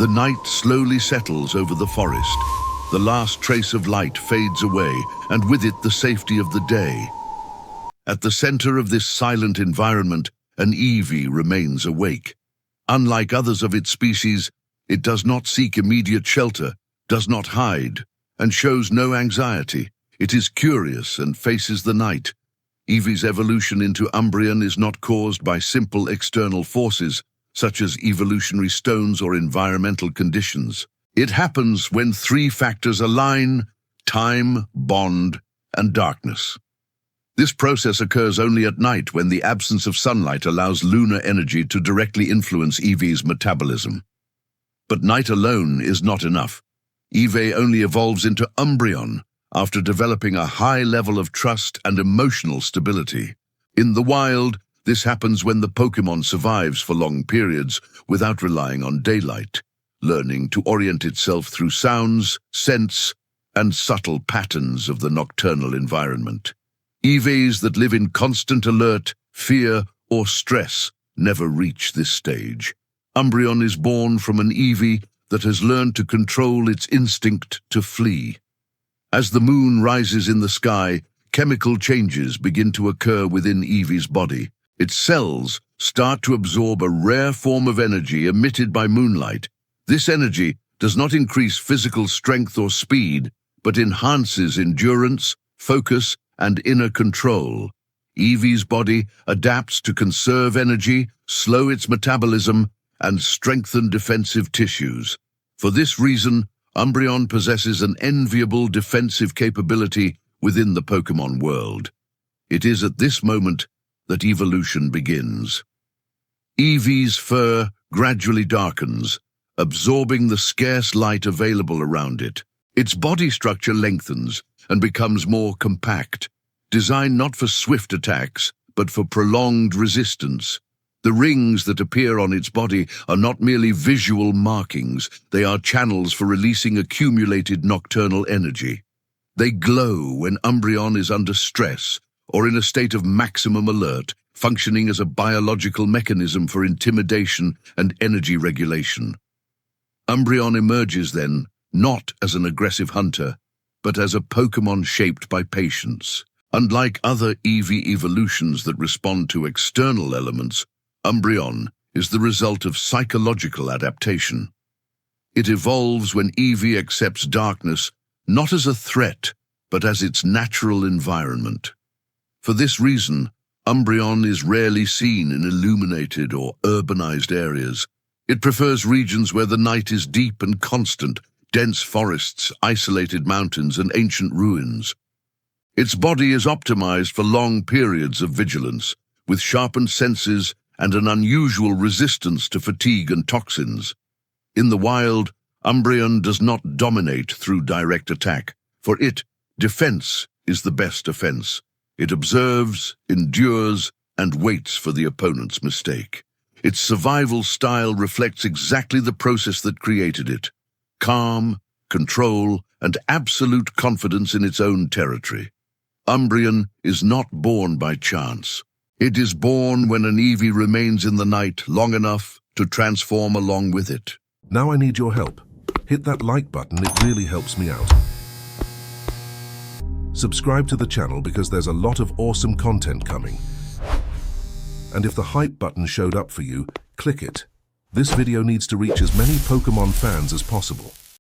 The night slowly settles over the forest. The last trace of light fades away, and with it the safety of the day. At the center of this silent environment, an Eevee remains awake. Unlike others of its species, it does not seek immediate shelter, does not hide, and shows no anxiety. It is curious and faces the night. Eevee's evolution into Umbreon is not caused by simple external forces, such as evolutionary stones or environmental conditions. It happens when three factors align: time, bond, and darkness. This process occurs only at night, when the absence of sunlight allows lunar energy to directly influence Eevee's metabolism. But night alone is not enough. Eevee only evolves into Umbreon after developing a high level of trust and emotional stability. In the wild, this happens when the Pokémon survives for long periods without relying on daylight, learning to orient itself through sounds, scents, and subtle patterns of the nocturnal environment. Eevees that live in constant alert, fear, or stress never reach this stage. Umbreon is born from an Eevee that has learned to control its instinct to flee. As the moon rises in the sky, chemical changes begin to occur within Eevee's body. Its cells start to absorb a rare form of energy emitted by moonlight. This energy does not increase physical strength or speed, but enhances endurance, focus, and inner control. Eevee's body adapts to conserve energy, slow its metabolism, and strengthen defensive tissues. For this reason, Umbreon possesses an enviable defensive capability within the Pokémon world. It is at this moment that evolution begins. Eevee's fur gradually darkens, absorbing the scarce light available around it. Its body structure lengthens and becomes more compact, designed not for swift attacks, but for prolonged resistance. The rings that appear on its body are not merely visual markings, they are channels for releasing accumulated nocturnal energy. They glow when Umbreon is under stress or in a state of maximum alert, functioning as a biological mechanism for intimidation and energy regulation. Umbreon emerges then, not as an aggressive hunter, but as a Pokémon shaped by patience. Unlike other Eevee evolutions that respond to external elements, Umbreon is the result of psychological adaptation. It evolves when Eevee accepts darkness not as a threat, but as its natural environment. For this reason, Umbreon is rarely seen in illuminated or urbanized areas. It prefers regions where the night is deep and constant, dense forests, isolated mountains, and ancient ruins. Its body is optimized for long periods of vigilance, with sharpened senses and an unusual resistance to fatigue and toxins. In the wild, Umbreon does not dominate through direct attack. For it, defense is the best offense. It observes, endures, and waits for the opponent's mistake. Its survival style reflects exactly the process that created it: calm, control, and absolute confidence in its own territory. Umbreon is not born by chance. It is born when an Eevee remains in the night long enough to transform along with it. Now I need your help. Hit that like button, it really helps me out. Subscribe to the channel because there's a lot of awesome content coming. And if the hype button showed up for you, click it. This video needs to reach as many Pokémon fans as possible.